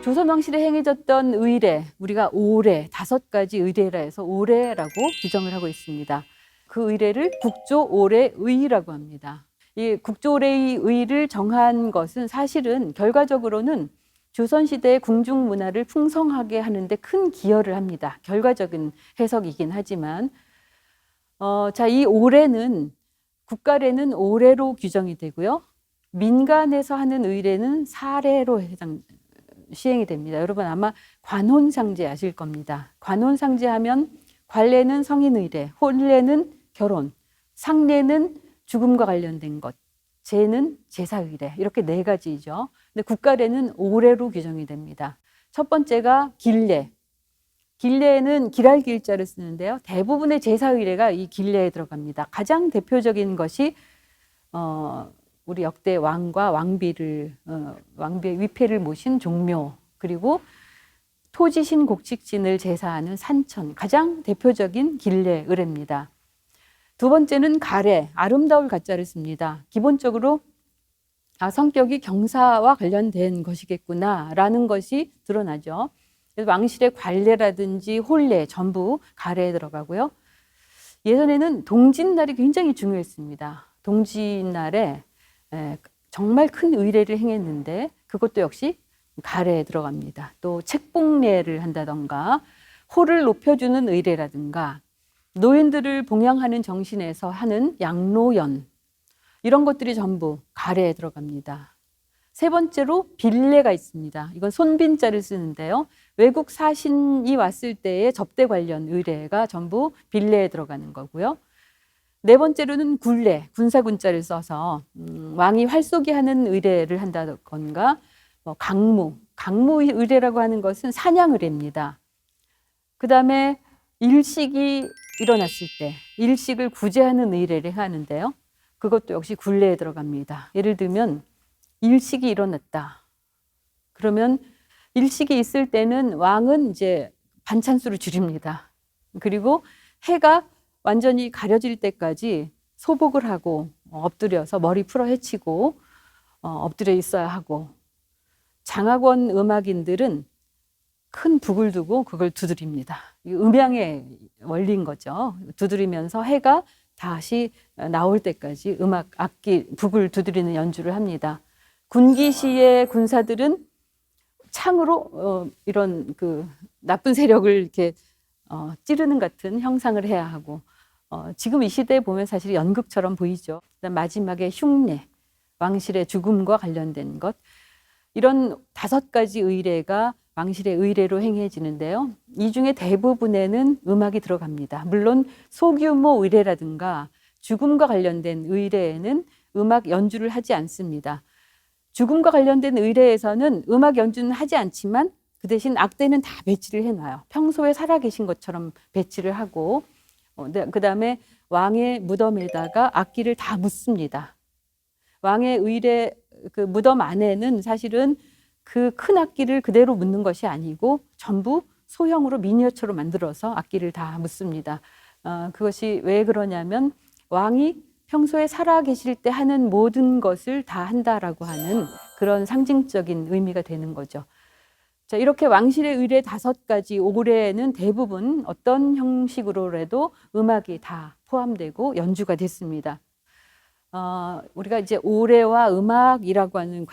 조선 왕실에 행해졌던 의례, 우리가 오례, 5가지 의례라 해서 오례라고 규정을 하고 있습니다. 그 의례를 국조오례의라고 합니다. 이 국조오례의를 정한 것은 사실은 결과적으로는 조선시대의 궁중문화를 풍성하게 하는데 큰 기여를 합니다. 결과적인 해석이긴 하지만 이 오례는 국가례는 오례로 규정이 되고요. 민간에서 하는 의례는 사례로 시행이 됩니다. 여러분 아마 관혼상제 아실 겁니다. 관혼상제 하면 관례는 성인의례, 혼례는 결혼, 상례는 죽음과 관련된 것, 제는 제사의례 이렇게 4가지죠. 근데 국가례는 오례로 규정이 됩니다. 첫 번째가 길례. 길례에는 길할 길자를 쓰는데요. 대부분의 제사의례가 이 길례에 들어갑니다. 가장 대표적인 것이 우리 역대 왕과 왕비의 위패를 모신 종묘, 그리고 토지신 곡식진을 제사하는 산천, 가장 대표적인 길례 의례입니다. 두 번째는 가례, 아름다울 가자를 씁니다. 기본적으로 성격이 경사와 관련된 것이겠구나라는 것이 드러나죠. 그래서 왕실의 관례라든지 혼례 전부 가례에 들어가고요. 예전에는 동짓날이 굉장히 중요했습니다. 동짓날에 정말 큰 의례를 행했는데 그것도 역시 가례에 들어갑니다. 또 책봉례를 한다던가 호를 높여주는 의례라든가 노인들을 봉양하는 정신에서 하는 양로연 이런 것들이 전부 가례에 들어갑니다. 세 번째로 빈례가 있습니다. 이건 손빈자를 쓰는데요. 외국 사신이 왔을 때의 접대 관련 의례가 전부 빈례에 들어가는 거고요. 네 번째로는 굴례, 군사군자를 써서 왕이 활쏘기 하는 의례를 한다던가 강무 의례라고 하는 것은 사냥 의례입니다. 그 다음에 일식이 일어났을 때 일식을 구제하는 의례를 하는데요. 그것도 역시 굴례에 들어갑니다. 예를 들면 일식이 일어났다. 그러면 일식이 있을 때는 왕은 이제 반찬수를 줄입니다. 그리고 해가 완전히 가려질 때까지 소복을 하고 엎드려서 머리 풀어 헤치고 엎드려 있어야 하고, 장학원 음악인들은 큰 북을 두고 그걸 두드립니다. 음양의 원리인 거죠. 두드리면서 해가 다시 나올 때까지 악기, 북을 두드리는 연주를 합니다. 군기시의 군사들은 창으로 이런 그 나쁜 세력을 이렇게 찌르는 같은 형상을 해야 하고, 지금 이 시대에 보면 사실 연극처럼 보이죠. 그다음 마지막에 흉내, 왕실의 죽음과 관련된 것, 이런 5가지 의례가 왕실의 의례로 행해지는데요. 이 중에 대부분에는 음악이 들어갑니다. 물론 소규모 의례라든가 죽음과 관련된 의례에는 음악 연주를 하지 않습니다. 죽음과 관련된 의례에서는 음악 연주는 하지 않지만 그 대신 악대는 다 배치를 해놔요. 평소에 살아계신 것처럼 배치를 하고, 그 다음에 왕의 무덤에다가 악기를 다 묻습니다. 왕의 의례 그 무덤 안에는 사실은 그 큰 악기를 그대로 묻는 것이 아니고 전부 소형으로 미니어처로 만들어서 악기를 다 묻습니다. 그것이 왜 그러냐면 왕이 평소에 살아계실 때 하는 모든 것을 다 한다라고 하는 그런 상징적인 의미가 되는 거죠. 자, 이렇게 왕실의 의례 5가지 오례에는 대부분 어떤 형식으로라도 음악이 다 포함되고 연주가 됐습니다. 우리가 이제 오례와 음악이라고 하는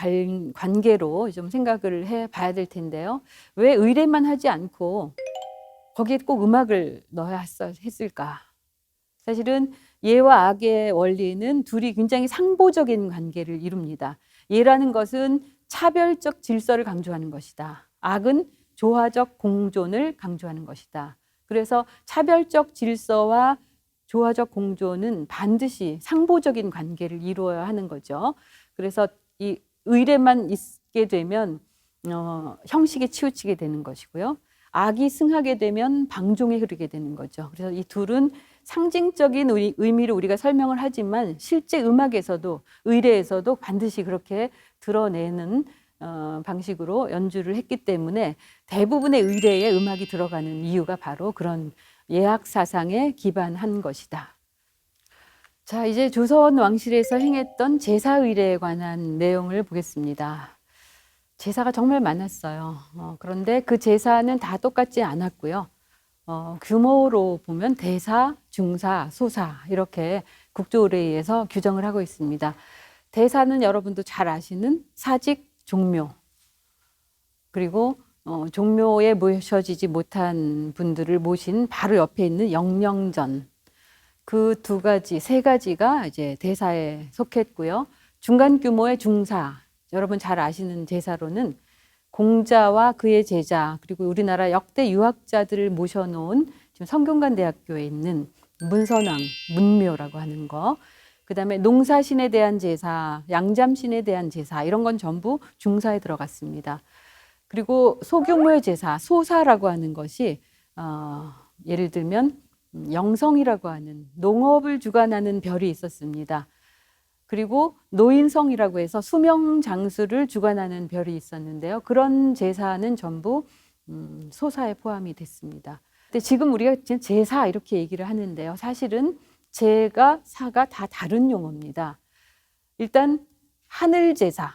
관계로 좀 생각을 해 봐야 될 텐데요. 왜 의례만 하지 않고 거기에 꼭 음악을 넣어야 했을까? 사실은 예와 악의 원리는 둘이 굉장히 상보적인 관계를 이룹니다. 예라는 것은 차별적 질서를 강조하는 것이다. 악은 조화적 공존을 강조하는 것이다. 그래서 차별적 질서와 조화적 공존은 반드시 상보적인 관계를 이루어야 하는 거죠. 그래서 이 의례만 있게 되면 형식에 치우치게 되는 것이고요. 악이 승하게 되면 방종에 흐르게 되는 거죠. 그래서 이 둘은 상징적인 의미로 우리가 설명을 하지만 실제 음악에서도 의례에서도 반드시 그렇게 드러내는 방식으로 연주를 했기 때문에 대부분의 의례에 음악이 들어가는 이유가 바로 그런 예학 사상에 기반한 것이다. 자, 이제 조선 왕실에서 행했던 제사 의례에 관한 내용을 보겠습니다. 제사가 정말 많았어요. 그런데 그 제사는 다 똑같지 않았고요. 규모로 보면 대사, 중사, 소사 이렇게 국조의례에서 규정을 하고 있습니다. 대사는 여러분도 잘 아시는 사직, 종묘, 그리고 종묘에 모셔지지 못한 분들을 모신 바로 옆에 있는 영령전, 그 두 가지, 세 가지가 이제 대사에 속했고요. 중간 규모의 중사, 여러분 잘 아시는 제사로는 공자와 그의 제자, 그리고 우리나라 역대 유학자들을 모셔놓은 지금 성균관대학교에 있는 문선왕, 문묘라고 하는 거, 그 다음에 농사신에 대한 제사, 양잠신에 대한 제사, 이런 건 전부 중사에 들어갔습니다. 그리고 소규모의 제사, 소사라고 하는 것이 예를 들면 영성이라고 하는 농업을 주관하는 별이 있었습니다. 그리고 노인성이라고 해서 수명 장수를 주관하는 별이 있었는데요. 그런 제사는 전부 소사에 포함이 됐습니다. 근데 지금 우리가 제사 이렇게 얘기를 하는데요. 사실은 제가 사가 다 다른 용어입니다. 일단 하늘 제사,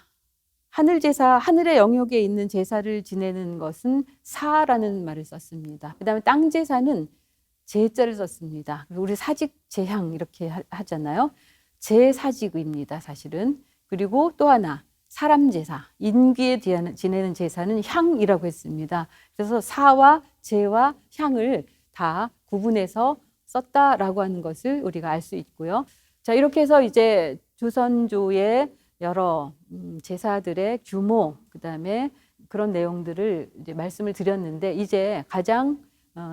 하늘의 영역에 있는 제사를 지내는 것은 사라는 말을 썼습니다. 그다음에 땅 제사는 제자를 썼습니다. 우리 사직 제향 이렇게 하잖아요. 제사직입니다, 사실은. 그리고 또 하나, 사람 제사, 인귀에 지내는 제사는 향이라고 했습니다. 그래서 사와 제와 향을 다 구분해서 썼다라고 하는 것을 우리가 알 수 있고요. 자, 이렇게 해서 이제 조선조의 여러 제사들의 규모, 그다음에 그런 내용들을 이제 말씀을 드렸는데, 이제 가장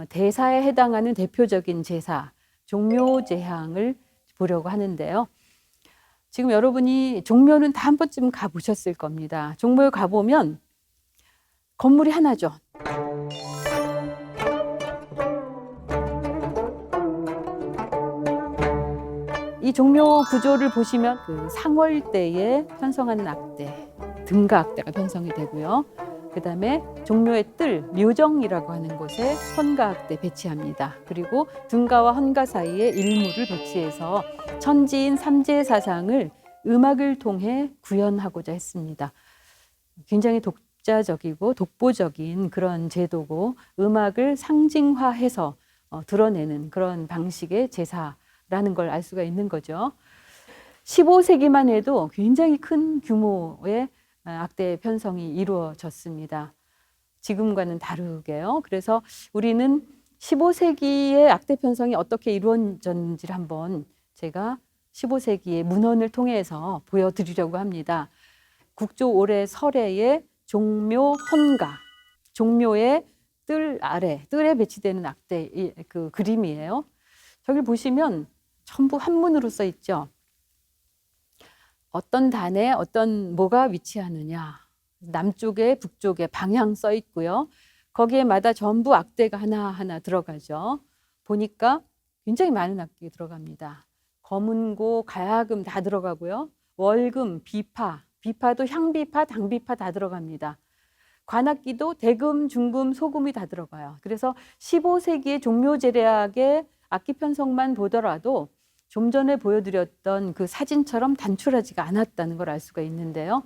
대사에 해당하는 대표적인 제사, 종묘제향을 보려고 하는데요. 지금 여러분이 종묘는 다 한 번쯤 가보셨을 겁니다. 종묘에 가보면 건물이 하나죠. 이 종묘 구조를 보시면 그 상월대에 편성하는 악대, 등가 악대가 편성이 되고요. 그 다음에 종묘의 뜰, 묘정이라고 하는 곳에 헌가 악대 배치합니다. 그리고 등가와 헌가 사이에 일무를 배치해서 천지인 삼재 사상을 음악을 통해 구현하고자 했습니다. 굉장히 독자적이고 독보적인 그런 제도고, 음악을 상징화해서 드러내는 그런 방식의 제사라는 걸 알 수가 있는 거죠. 15세기만 해도 굉장히 큰 규모의 악대 편성이 이루어졌습니다. 지금과는 다르게요. 그래서 우리는 15세기의 악대 편성이 어떻게 이루어졌는지를 한번 제가 15세기의 문헌을 통해서 보여드리려고 합니다. 국조 올해 설해의 종묘 헌가, 종묘의 뜰 아래, 뜰에 배치되는 악대 그 그림이에요. 저기 보시면 전부 한문으로 써 있죠. 어떤 단에 어떤 뭐가 위치하느냐, 남쪽에 북쪽에 방향 써 있고요. 거기에마다 전부 악대가 하나하나 들어가죠. 보니까 굉장히 많은 악기가 들어갑니다. 검은고, 가야금 다 들어가고요. 월금, 비파, 비파도 향비파, 당비파 다 들어갑니다. 관악기도 대금, 중금, 소금이 다 들어가요. 그래서 15세기의 종묘제략의 악기 편성만 보더라도 좀 전에 보여드렸던 그 사진처럼 단출하지가 않았다는 걸 알 수가 있는데요.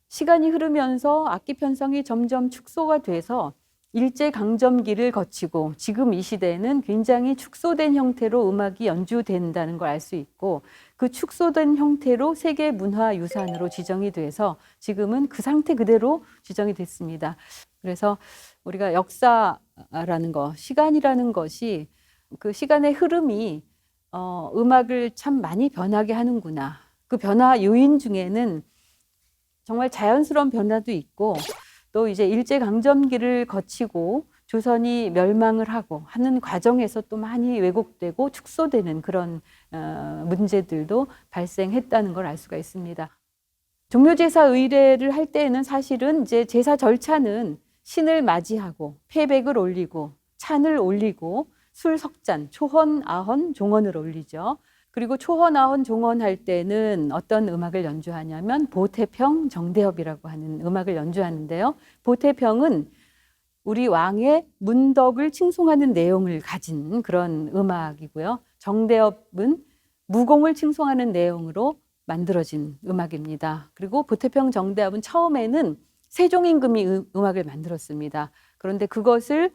시간이 흐르면서 악기 편성이 점점 축소가 돼서 일제강점기를 거치고 지금 이 시대에는 굉장히 축소된 형태로 음악이 연주된다는 걸 알 수 있고, 그 축소된 형태로 세계문화유산으로 지정이 돼서 지금은 그 상태 그대로 지정이 됐습니다. 그래서 우리가 역사라는 것, 시간이라는 것이 그 시간의 흐름이 음악을 참 많이 변하게 하는구나. 그 변화 요인 중에는 정말 자연스러운 변화도 있고, 또 이제 일제강점기를 거치고 조선이 멸망을 하고 하는 과정에서 또 많이 왜곡되고 축소되는 그런 문제들도 발생했다는 걸 알 수가 있습니다. 종묘제사 의례를 할 때에는 사실은 이제 제사 절차는 신을 맞이하고 폐백을 올리고 찬을 올리고 술 석잔, 초헌, 아헌, 종헌을 올리죠. 그리고 초헌, 아헌, 종헌할 때는 어떤 음악을 연주하냐면 보태평, 정대협이라고 하는 음악을 연주하는데요. 보태평은 우리 왕의 문덕을 칭송하는 내용을 가진 그런 음악이고요. 정대협은 무공을 칭송하는 내용으로 만들어진 음악입니다. 그리고 보태평, 정대협은 처음에는 세종 임금이 음악을 만들었습니다. 그런데 그것을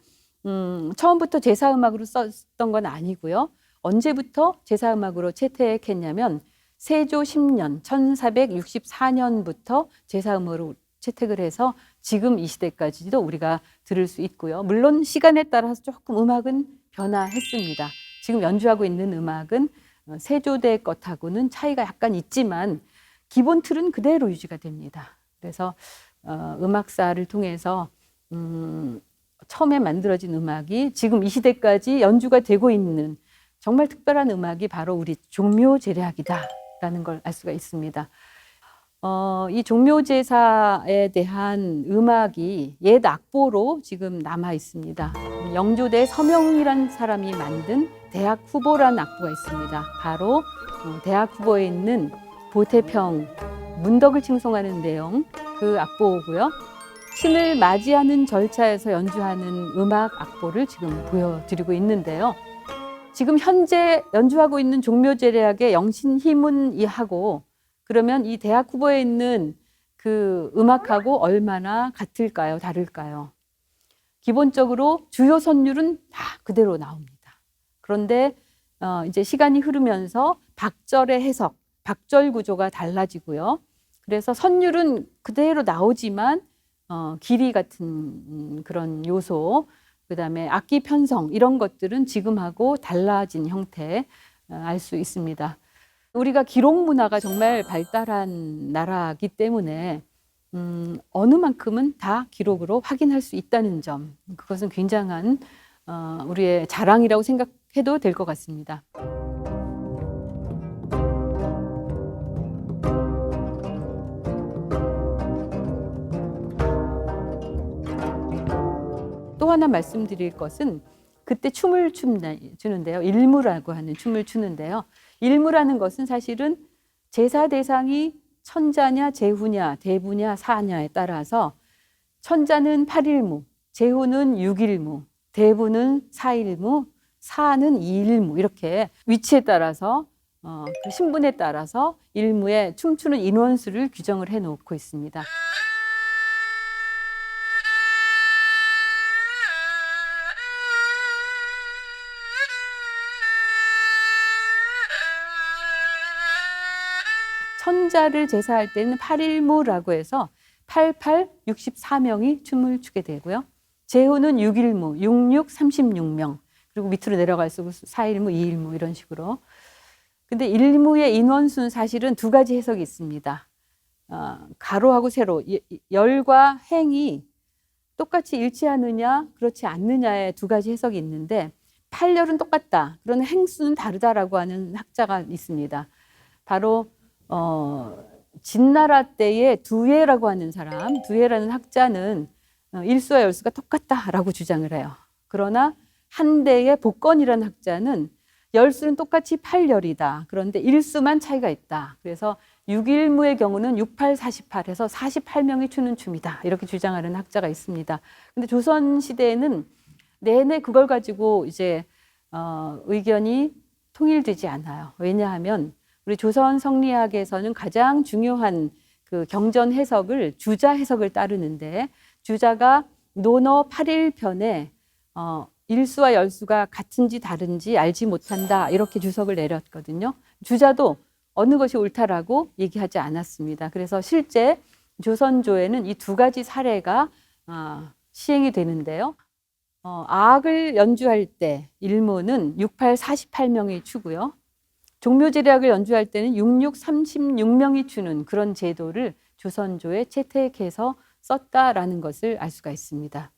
처음부터 제사음악으로 썼던 건 아니고요. 언제부터 제사음악으로 채택했냐면 세조 10년 1464년부터 제사음악으로 채택을 해서 지금 이 시대까지도 우리가 들을 수 있고요. 물론 시간에 따라서 조금 음악은 변화했습니다. 지금 연주하고 있는 음악은 세조대 것하고는 차이가 약간 있지만 기본 틀은 그대로 유지가 됩니다. 그래서 음악사를 통해서 처음에 만들어진 음악이 지금 이 시대까지 연주가 되고 있는 정말 특별한 음악이 바로 우리 종묘제략이다라는 걸 알 수가 있습니다. 이 종묘제사에 대한 음악이 옛 악보로 지금 남아 있습니다. 영조대 서명이라는 사람이 만든 대학 후보라는 악보가 있습니다. 바로 대학 후보에 있는 보태평, 문덕을 칭송하는 내용, 그 악보고요. 신을 맞이하는 절차에서 연주하는 음악 악보를 지금 보여드리고 있는데요. 지금 현재 연주하고 있는 종묘제략의 영신희문이하고 그러면 이 대학 후보에 있는 그 음악하고 얼마나 같을까요? 다를까요? 기본적으로 주요 선율은 다 그대로 나옵니다. 그런데 이제 시간이 흐르면서 박절의 해석, 박절 구조가 달라지고요. 그래서 선율은 그대로 나오지만 길이 같은 그런 요소, 그다음에 악기 편성 이런 것들은 지금하고 달라진 형태 알 수 있습니다. 우리가 기록 문화가 정말 발달한 나라이기 때문에 어느 만큼은 다 기록으로 확인할 수 있다는 점, 그것은 굉장한 우리의 자랑이라고 생각해도 될 것 같습니다. 또 하나 말씀드릴 것은 그때 춤을 추는데요. 일무라고 하는 춤을 추는데요. 일무라는 것은 사실은 제사 대상이 천자냐, 제후냐, 대부냐, 사냐에 따라서 천자는 8일무, 제후는 6일무, 대부는 4일무, 사는 2일무 이렇게 위치에 따라서 그 신분에 따라서 일무에 춤추는 인원수를 규정을 해놓고 있습니다. 천자를 제사할 때는 8일무라고 해서 88, 64명이 춤을 추게 되고요. 제후는 6일무, 66, 36명. 그리고 밑으로 내려갈수록 4일무, 2일무 이런 식으로. 근데 일무의 인원수는 사실은 두 가지 해석이 있습니다. 가로하고 세로, 열과 행이 똑같이 일치하느냐, 그렇지 않느냐의 두 가지 해석이 있는데 8열은 똑같다. 그러나 행수는 다르다라고 하는 학자가 있습니다. 바로 진나라 때의 두예라고 하는 사람, 두예라는 학자는 일수와 열수가 똑같다라고 주장을 해요. 그러나 한대의 복건이라는 학자는 열수는 똑같이 8열이다. 그런데 일수만 차이가 있다. 그래서 6일무의 경우는 68, 48해서 48명이 추는 춤이다. 이렇게 주장하는 학자가 있습니다. 근데 조선 시대에는 내내 그걸 가지고 이제 의견이 통일되지 않아요. 왜냐하면 우리 조선 성리학에서는 가장 중요한 그 경전 해석을 주자 해석을 따르는데 주자가 논어 8일편에 일수와 열수가 같은지 다른지 알지 못한다 이렇게 주석을 내렸거든요. 주자도 어느 것이 옳다라고 얘기하지 않았습니다. 그래서 실제 조선조에는 이 두 가지 사례가 시행이 되는데요. 아악을 연주할 때 일무는 68, 48명이 추고요. 종묘제략을 연주할 때는 66, 36명이 추는 그런 제도를 조선조에 채택해서 썼다라는 것을 알 수가 있습니다.